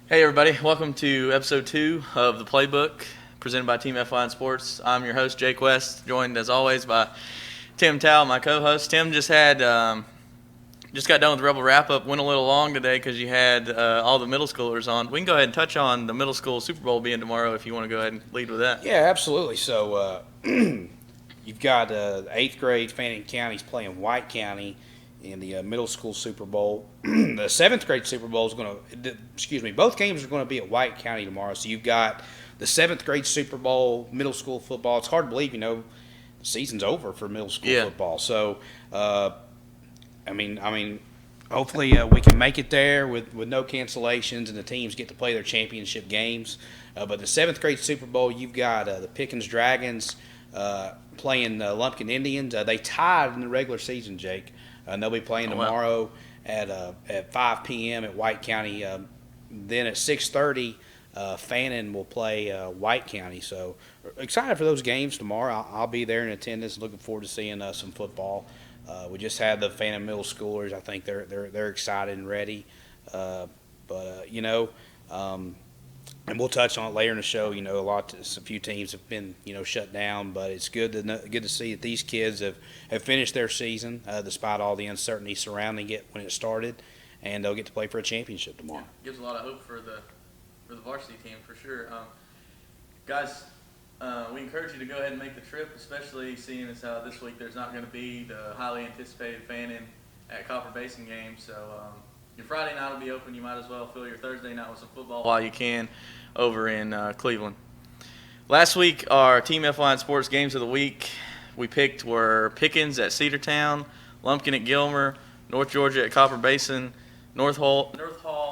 Hey everybody, welcome to episode 2 of the Playbook presented by Team FYN Sports. I'm your host Jake West, joined as always by Tim Towe, my co-host. Tim just got done with the Rebel wrap-up. Went a little long today because you had all the middle schoolers on. We can go ahead and touch on the middle school Super Bowl being tomorrow if you want to go ahead and lead with that. Yeah, absolutely. So you've got the 8th grade Fannin County's playing White County in the middle school Super Bowl. The 7th grade Super Bowl is both games are going to be at White County tomorrow. So you've got the 7th grade Super Bowl, middle school football. It's hard to believe, the season's over for middle school football. So, hopefully we can make it there with no cancellations and the teams get to play their championship games. But the 7th grade Super Bowl, you've got the Pickens Dragons playing the Lumpkin Indians. They tied in the regular season, Jake. And they'll be playing tomorrow at 5 p.m. at White County. Then at 6:30, Fannin will play White County. So excited for those games tomorrow. I'll be there in attendance. Looking forward to seeing some football. We just had the Fannin middle schoolers. I think they're excited and ready. And we'll touch on it later in the show. A few teams have been shut down, but it's good to see that these kids have finished their season despite all the uncertainty surrounding it when it started, and they'll get to play for a championship tomorrow. Yeah, gives a lot of hope for the varsity team for sure. Guys, we encourage you to go ahead and make the trip, especially seeing as how this week there's not going to be the highly anticipated Fannin at Copper Basin game. So your Friday night will be open. You might as well fill your Thursday night with some football while you can over in Cleveland. Last week, our Team FYN Sports Games of the Week we picked were Pickens at Cedartown, Lumpkin at Gilmer, North Georgia at Copper Basin, North Hall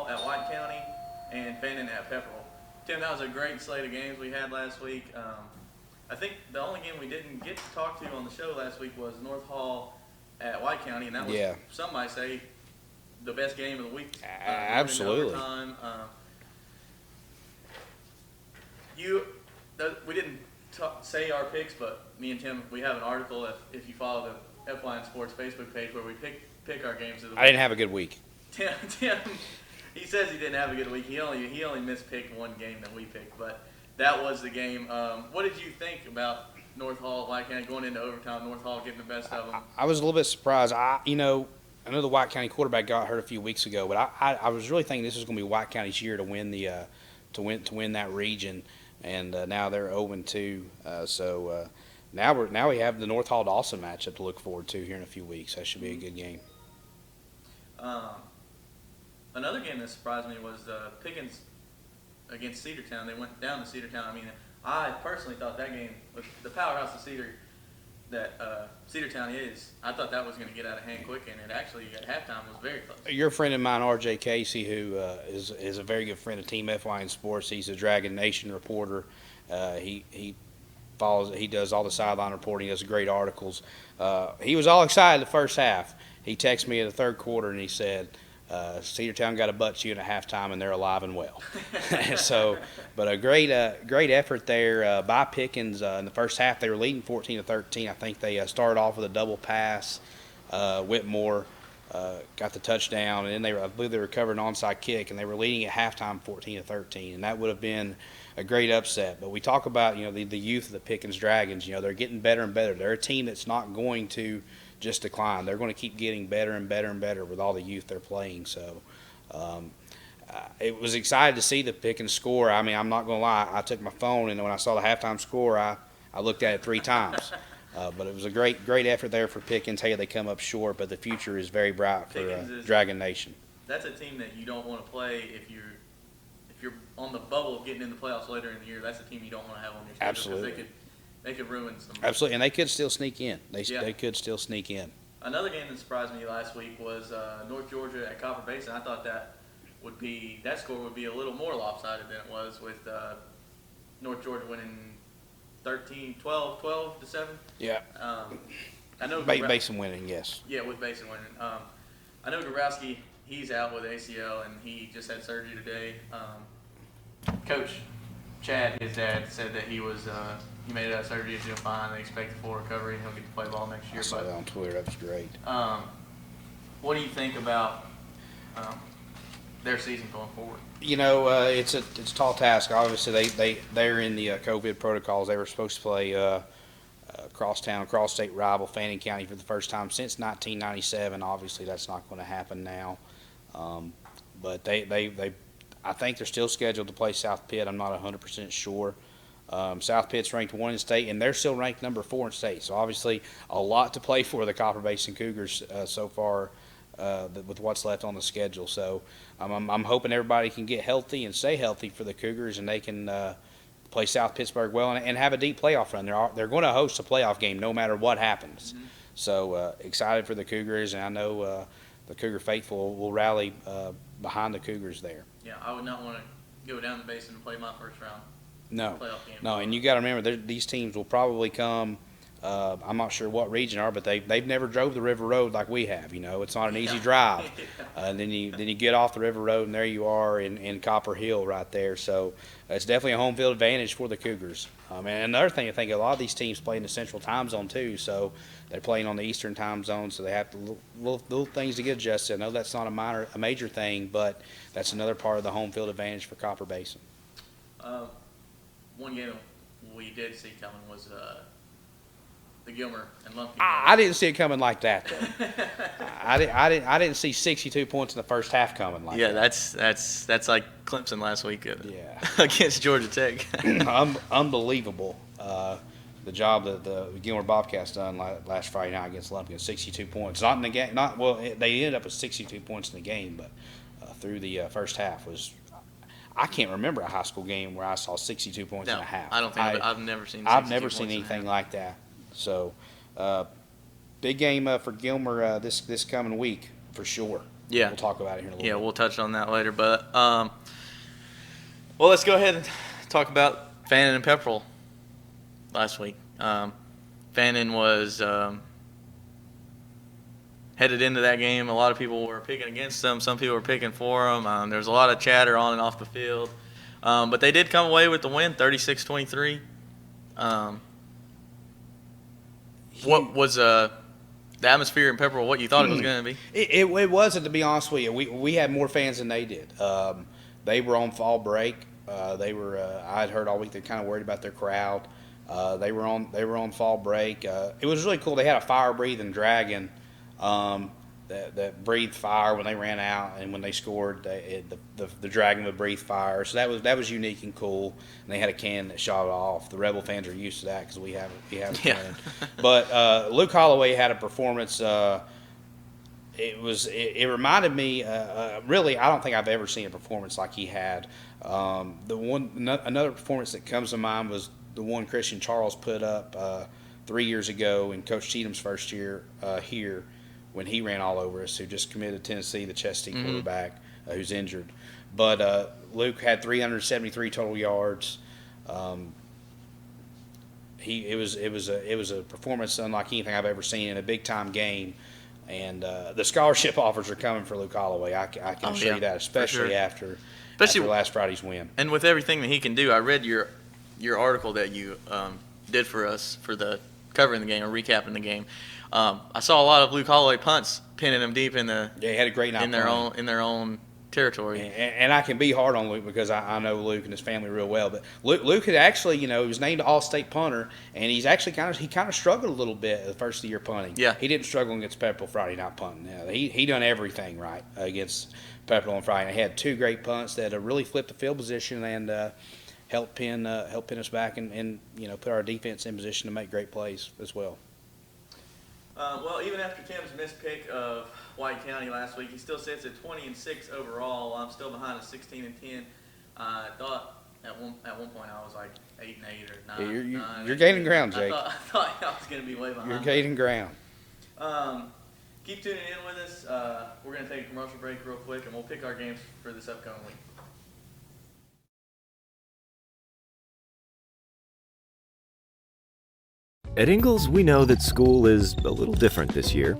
at White County, and Fannin at Pepperell. Tim, that was a great slate of games we had last week. I think the only game we didn't get to talk to on the show last week was North Hall at White County, and that was, some might say, the best game of the week. Absolutely. We didn't say our picks, but me and Tim, we have an article if you follow the FYN Sports Facebook page where we pick our games of the week. I didn't have a good week. Tim, he says he didn't have a good week. He only mispicked one game that we picked, but that was the game. What did you think about North Hall, White County going into overtime? North Hall getting the best of them. I was a little bit surprised. I know the White County quarterback got hurt a few weeks ago, but I was really thinking this was going to be White County's year to win to win that region, and now they're 0-2. Now we have the North Hall Dawson matchup to look forward to here in a few weeks. That should be a good game. Another game that surprised me was Pickens against Cedartown. They went down to Cedartown. I personally thought that game, with the powerhouse of Cedartown is, I thought that was going to get out of hand quick, and it actually at halftime was very close. Your friend of mine, R.J. Casey, who is a very good friend of Team FYN Sports. He's a Dragon Nation reporter. He does all the sideline reporting. He does great articles. He was all excited the first half. He texted me in the third quarter and he said, Cedartown got a butt chewing at halftime, and they're alive and well. But a great effort there by Pickens. In the first half, they were leading 14-13. I think they started off with a double pass. Whitmore got the touchdown, and then I believe they recovered an onside kick, and they were leading at halftime 14-13, and that would have been a great upset. But we talk about the youth of the Pickens Dragons. They're getting better and better. They're a team that's not going to just decline. They're going to keep getting better and better and better with all the youth they're playing. So it was excited to see the Pickens score. I'm not going to lie. I took my phone, and when I saw the halftime score, I looked at it 3 times. But it was a great effort there for Pickens. Hey, they come up short, but the future is very bright for Dragon Nation. That's a team that you don't want to play if you're on the bubble of getting in the playoffs later in the year. That's a team you don't want to have on your schedule. Absolutely. They could ruin some. Absolutely, and they could still sneak in. They could still sneak in. Another game that surprised me last week was North Georgia at Copper Basin. I thought that score would be a little more lopsided than it was, with North Georgia winning 12-7. Yeah. I know Basin winning, yes. Yeah, with Basin winning. I know Grabowski, he's out with ACL, and he just had surgery today. Coach Chad, his dad, said that he made it out of surgery. He's doing fine. They expect a full recovery, and he'll get to play ball next year. I saw that on Twitter. That was great. What do you think about their season going forward? It's a tall task. Obviously, they're in the COVID protocols. They were supposed to play cross-state rival Fannin County for the first time since 1997. Obviously, that's not going to happen now. But I think they're still scheduled to play South Pitt. I'm not 100% sure. South Pitt's ranked 1 in state, and they're still ranked number 4 in state. So obviously, a lot to play for the Copper Basin Cougars so far with what's left on the schedule. So I'm hoping everybody can get healthy and stay healthy for the Cougars, and they can play South Pittsburgh well and have a deep playoff run. They're going to host a playoff game no matter what happens. Mm-hmm. So excited for the Cougars, and I know the Cougar faithful will rally behind the Cougars there. Yeah, I would not want to go down the basin and play my first round. No, playoff game. No, and you got to remember these teams will probably come. I'm not sure what region are, but they've never drove the River Road like we have. It's not an easy drive. And then you get off the River Road, and there you are in Copper Hill right there. So it's definitely a home field advantage for the Cougars. And another thing, I think a lot of these teams play in the Central Time Zone too. So they're playing on the Eastern Time Zone, so they have little things to get adjusted. I know that's not a major thing, but that's another part of the home field advantage for Copper Basin. One game we did see coming was the Gilmer and Lumpkin. I didn't see it coming like that, though. I didn't see 62 points in the first half coming like that. Yeah, that's like Clemson last week yeah. against Georgia Tech. Unbelievable. The job that the Gilmer Bobcats done last Friday night against Lumpkin, 62 points. Not in the game. They ended up with 62 points in the game, but through the first half was. I can't remember a high school game where I saw 62 points in a half. I don't think I've never seen. I've never seen anything like that. So, big game for Gilmer this coming week for sure. Yeah, we'll talk about it here in a little bit. Yeah, we'll touch on that later. But well, let's go ahead and talk about Fannin and Pepperell last week. Fannin was headed into that game. A lot of people were picking against them. Some people were picking for them. There was a lot of chatter on and off the field. But they did come away with the win, 36-23. What was the atmosphere in Pepperell, what you thought it was going to be? It wasn't, to be honest with you. We had more fans than they did. They were on fall break. I'd heard all week they're kind of worried about their crowd. They were on fall break. It was really cool. They had a fire-breathing dragon that breathed fire when they ran out, and when they scored, the dragon would breathe fire. So that was unique and cool. And they had a cannon that shot it off. The Rebel fans are used to that because we have a cannon. But Luke Holloway had a performance. It reminded me. Really, I don't think I've ever seen a performance like he had. Another performance that comes to mind was the one Christian Charles put up 3 years ago in Coach Cheatham's first year here, when he ran all over us, who just committed to Tennessee, the Chesty quarterback who's injured. But Luke had 373 total yards. It was a performance unlike anything I've ever seen in a big time game. And the scholarship offers are coming for Luke Holloway. I can assure you that, especially after last Friday's win. And with everything that he can do, I read your article that you did for us for the covering the game or recapping the game. I saw a lot of Luke Holloway punts pinning them deep in the. Yeah, he had a great night in their own territory. And I can be hard on Luke because I know Luke and his family real well. But Luke had actually, he was named All-State punter, and he's actually kind of struggled a little bit the first of the year punting. Yeah, he didn't struggle against Pepperell Friday night punting. He done everything right against Pepperell on Friday. He had 2 great punts that really flipped the field position and helped pin us back and put our defense in position to make great plays as well. Well, even after Tim's missed pick of White County last week, he still sits at 20-6 overall. I'm still behind at 16-10. I thought at one point I was like 8-8 or 9. Yeah, you're gaining ground, Jake. I thought I was going to be way behind. You're gaining ground. Keep tuning in with us. We're going to take a commercial break real quick, and we'll pick our games for this upcoming week. At Ingalls, we know that school is a little different this year,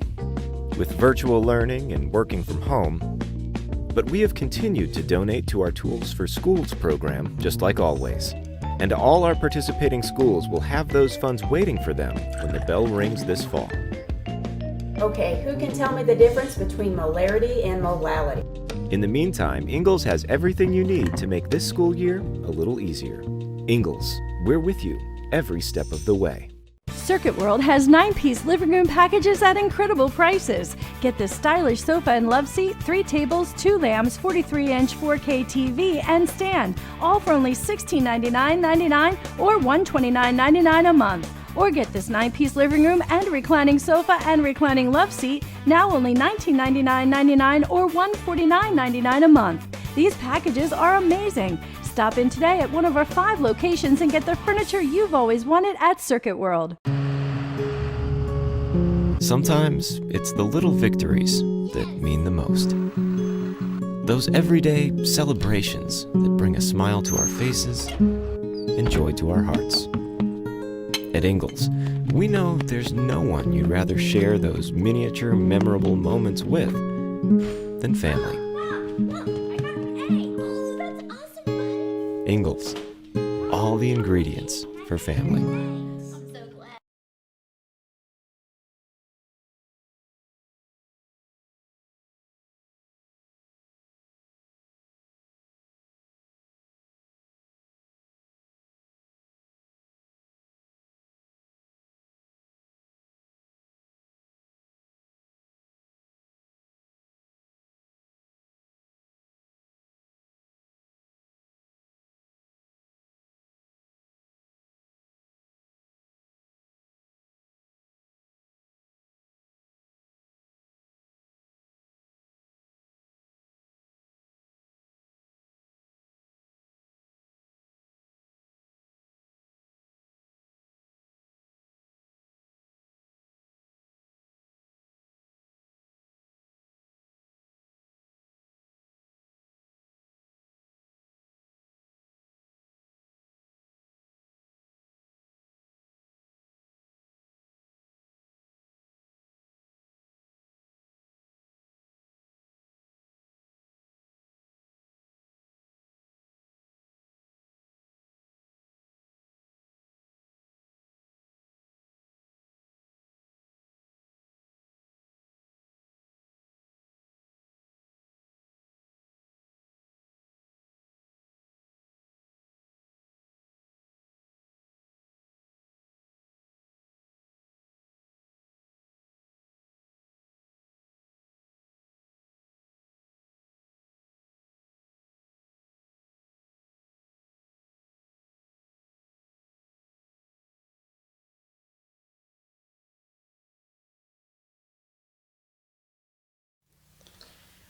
with virtual learning and working from home. But we have continued to donate to our Tools for Schools program, just like always. And all our participating schools will have those funds waiting for them when the bell rings this fall. Okay, who can tell me the difference between molarity and molality? In the meantime, Ingalls has everything you need to make this school year a little easier. Ingalls, we're with you every step of the way. Circuit World has 9-piece living room packages at incredible prices. Get this stylish sofa and love seat, 3 tables, 2 lamps, 43-inch 4K TV, and stand, all for only $1699.99 or $129.99 a month. Or get this 9-piece living room and reclining sofa and reclining love seat, now only $1999.99 or $149.99 a month. These packages are amazing. Stop in today at one of our 5 locations and get the furniture you've always wanted at Circuit World. Sometimes it's the little victories that mean the most. Those everyday celebrations that bring a smile to our faces and joy to our hearts. At Ingalls, we know there's no one you'd rather share those miniature memorable moments with than family. Ingalls, all the ingredients for family.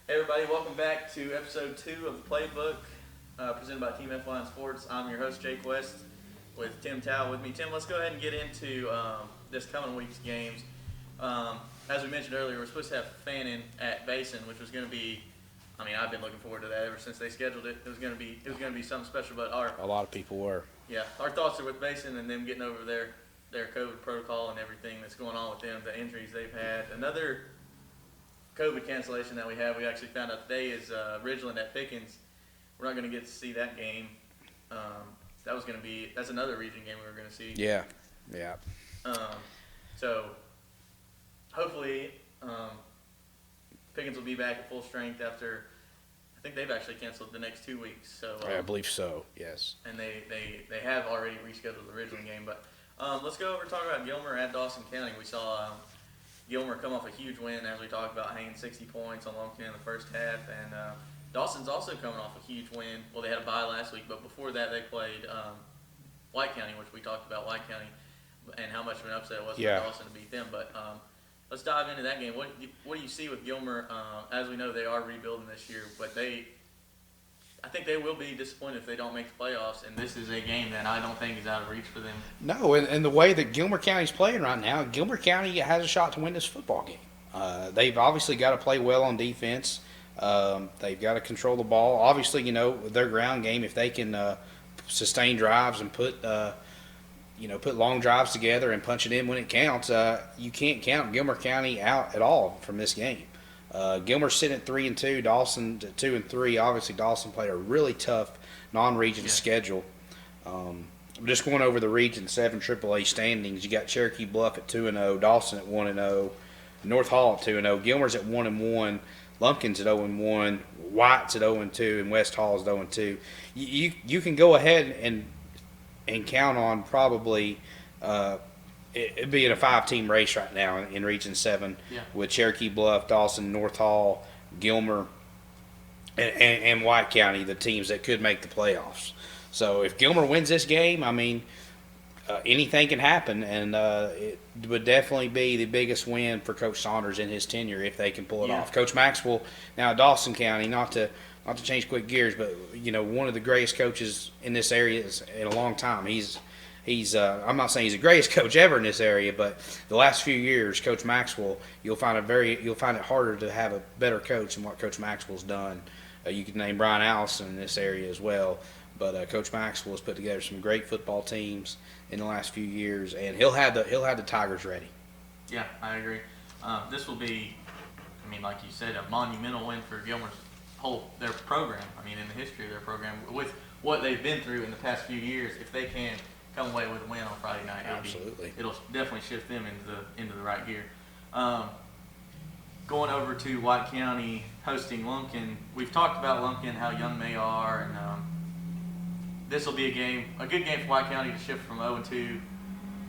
Hey everybody, welcome back to episode 2 of the Playbook, presented by Team FYN Sports. I'm your host, Jake West, with Tim Towe with me. Tim, let's go ahead and get into this coming week's games. As we mentioned earlier, we're supposed to have Fannin at Basin, which was going to be, I mean, I've been looking forward to that ever since they scheduled it. It was going to be something special, but A lot of people were. our thoughts are with Basin and them getting over their COVID protocol and everything that's going on with them, the injuries they've had. Another COVID cancellation that we have, we actually found out today, is Ridgeland at Pickens. We're not going to get to see that game. That's another region game we were going to see. Yeah. So hopefully Pickens will be back at full strength after, I think they've actually canceled the next 2 weeks. So I believe so, yes. And they have already rescheduled the Ridgeland game. But let's go over and talk about Gilmer at Dawson County. We saw Gilmer come off a huge win, as we talked about, hanging 60 points on Lumpkin in the first half. And Dawson's also coming off a huge win. Well, they had a bye last week, but before that they played White County, which we talked about White County and how much of an upset it was for Dawson to beat them. But let's dive into that game. What do you see with Gilmer? As we know, they are rebuilding this year, but I think they will be disappointed if they don't make the playoffs, and this is a game that I don't think is out of reach for them. No, and the way that Gilmer County's playing right now, Gilmer County has a shot to win this football game. They've obviously got to play well on defense. They've got to control the ball. Obviously, their ground game, if they can sustain drives and put long drives together and punch it in when it counts, you can't count Gilmer County out at all from this game. Gilmer's sitting at 3-2, Dawson at 2-3. Obviously, Dawson played a really tough non-region schedule. Just going over the Region 7 AAA standings, you got Cherokee Bluff at 2-0, Dawson at 1-0, North Hall at 2-0, Gilmer's at 1-1, Lumpkin's at 0-1, White's at 0-2, and West Hall's at 0-2. You can go ahead and count on probably it being a 5-team race right now in Region 7 with Cherokee Bluff, Dawson, North Hall, Gilmer, and White County, the teams that could make the playoffs. So if Gilmer wins this game, I mean, anything can happen, and it would definitely be the biggest win for Coach Saunders in his tenure if they can pull it off. Coach Maxwell, now Dawson County, not to change quick gears, but one of the greatest coaches in this area in a long time. He's I'm not saying he's the greatest coach ever in this area, but the last few years, Coach Maxwell, you'll find it harder to have a better coach than what Coach Maxwell's done. You could name Brian Allison in this area as well, but Coach Maxwell has put together some great football teams in the last few years, and he'll have the Tigers ready. Yeah, I agree. This will be, I mean, like you said, a monumental win for Gilmer's their program. I mean, in the history of their program, with what they've been through in the past few years, if they can come away with a win on Friday night, it'll definitely shift them into the right gear. Going over to White County hosting Lumpkin, we've talked about Lumpkin, how young they are, and this will be a good game for White County to shift from 0-2,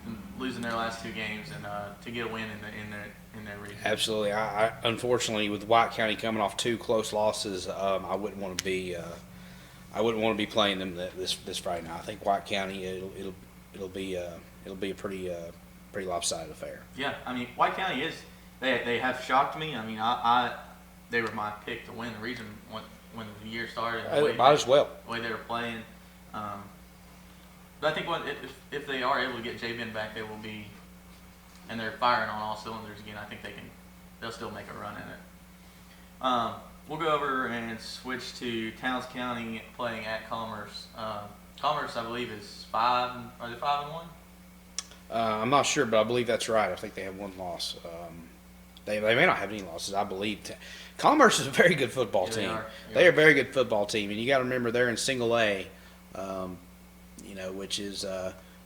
and losing their last 2 games, and to get a win in their region. Absolutely. I unfortunately, with White County coming off 2 close losses, I wouldn't want to be playing them this Friday night. I think White County it'll be a pretty lopsided affair. Yeah, I mean, White County is they have shocked me. I mean, they were my pick to win the region when the year started. Might as well. The way they were playing. But I think if they are able to get J-Ben back, they will be, and they're firing on all cylinders again. I think they'll still make a run at it. We'll go over and switch to Towns County playing at Commerce. Commerce, I believe, is 5. Are they 5-1? I'm not sure, but I believe that's right. I think they have 1 loss. They may not have any losses. I believe Commerce is a very good football team. They are a very good football team, and you got to remember they're in Single A, which is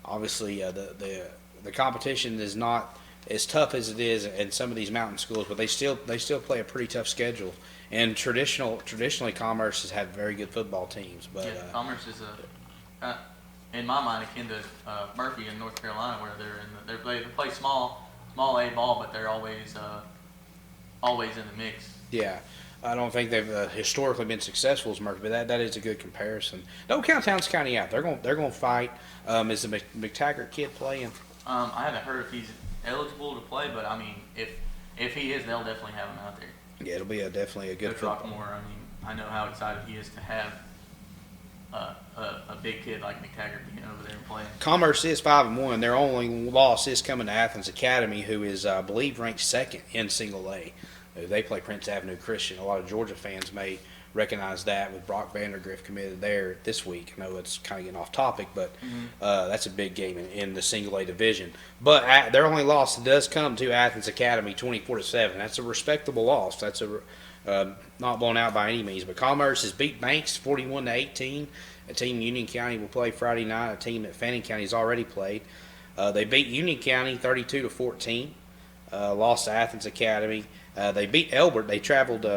obviously the competition is not as tough as it is in some of these mountain schools, but they still play a pretty tough schedule. And traditionally, Commerce has had very good football teams. But Commerce is in my mind, akin to Murphy in North Carolina, where they play small A ball, but they're always in the mix. Yeah, I don't think they've historically been successful as Murphy, but that is a good comparison. Don't count Towns County out. They're going to fight. Is the McTaggart kid playing? I haven't heard if he's eligible to play, but I mean, if he is, they'll definitely have him out there. Yeah, it'll be definitely a good football. Coach Rockmore, I mean, I know how excited he is to have a big kid like McTaggart being over there and playing. Commerce is 5-1. Their only loss is coming to Athens Academy, who is, I believe, ranked 2nd in Single A. They play Prince Avenue Christian. A lot of Georgia fans may recognize that with Brock Vandergrift committed there this week. I know it's kind of getting off topic, but that's a big game in the Single A division. But their only loss does come to Athens Academy, 24-7. That's a respectable loss. That's not blown out by any means. But Commerce has beat Banks 41-18. A team Union County will play Friday night. A team that Fannin County has already played. They beat Union County 32-14. Lost to Athens Academy. They beat Elbert. They traveled. They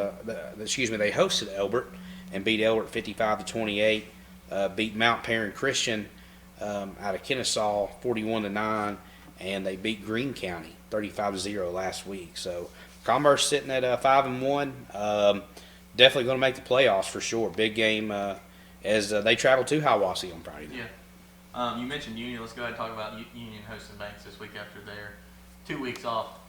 hosted Elbert and beat Elbert 55-28. Beat Mount Perrin Christian out of Kennesaw 41-9, and they beat Greene County 35-0 last week. So Commerce sitting at 5-1. Definitely going to make the playoffs for sure. Big game as they travel to Hiawassee on Friday night. Yeah. You mentioned Union. Let's go ahead and talk about Union hosting Banks this week after their 2 weeks off.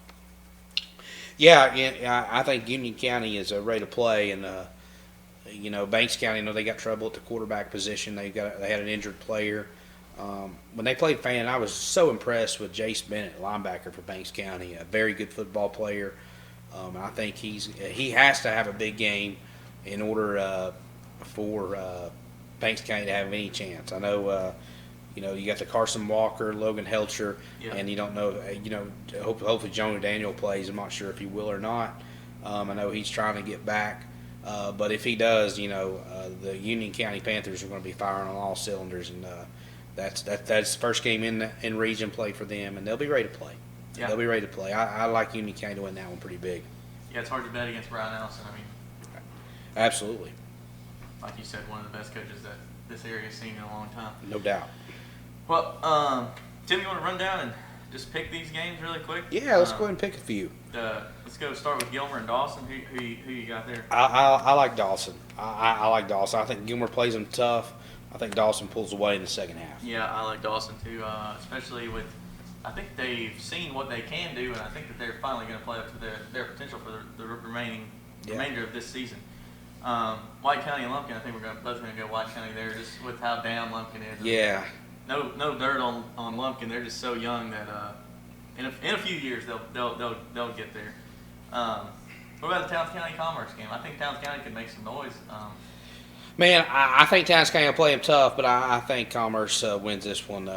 Yeah, I think Union County is ready to play, and Banks County, they got trouble at the quarterback position. They had an injured player. When they played Fannin, I was so impressed with Jace Bennett, linebacker for Banks County, a very good football player. I think he has to have a big game in order for Banks County to have any chance. I know. You got the Carson Walker, Logan Helcher, and you don't know. Hopefully Jonah Daniel plays. I'm not sure if he will or not. I know he's trying to get back, but if he does, the Union County Panthers are going to be firing on all cylinders, and that's the first game in region play for them, and they'll be ready to play. Yeah. They'll be ready to play. I like Union County to win that one pretty big. Yeah, it's hard to bet against Brian Allison. I mean, Absolutely. Like you said, one of the best coaches that this area has seen in a long time. No doubt. Well, Tim, you want to run down and just pick these games really quick? Yeah, let's go ahead and pick a few. Let's go start with Gilmer and Dawson. Who you got there? I like Dawson. I like Dawson. I think Gilmer plays them tough. I think Dawson pulls away in the second half. Yeah, I like Dawson too, especially with, I think they've seen what they can do, and I think that they're finally going to play up to their potential for the remainder of this season. White County and Lumpkin, I think we're both going to go White County there, just with how down Lumpkin is. Yeah. No dirt on Lumpkin. They're just so young that in a few years they'll get there. What about the Towns County Commerce game? I think Towns County could make some noise. Man, I think Towns County will play him tough, but I think Commerce wins this one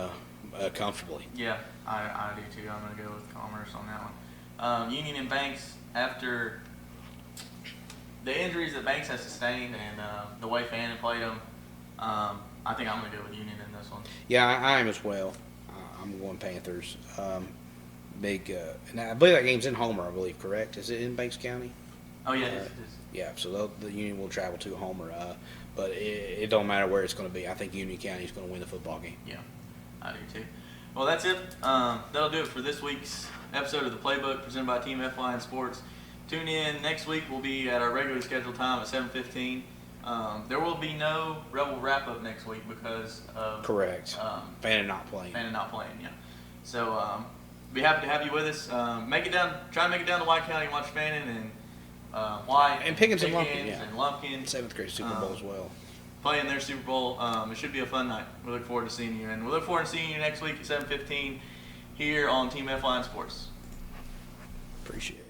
comfortably. Yeah, I do too. I'm going to go with Commerce on that one. Union and Banks, after the injuries that Banks has sustained and the way Fannin played them, I think I'm going to go with Union in this one. Yeah, I am as well. I'm going Panthers. And I believe that game's in Homer, I believe, correct? Is it in Banks County? Oh, yeah, it is. Yeah, so the Union will travel to Homer. But it don't matter where it's going to be. I think Union County is going to win the football game. Yeah, I do too. Well, that's it. That'll do it for this week's episode of the Playbook presented by Team FYN Sports. Tune in next week. We'll be at our regularly scheduled time at 7:15. There will be no Rebel wrap-up next week because of Correct. Fannin not playing. Fannin not playing, yeah. So be happy to have you with us. Try and make it down to White County and watch Fannin and White and Pickens and Lumpkin, yeah. And Lumpkin. 7th grade Super Bowl as well. Playing their Super Bowl. It should be a fun night. We look forward to seeing you, and we look forward to seeing you next week at 7:15 here on Team FYN Sports. Appreciate it.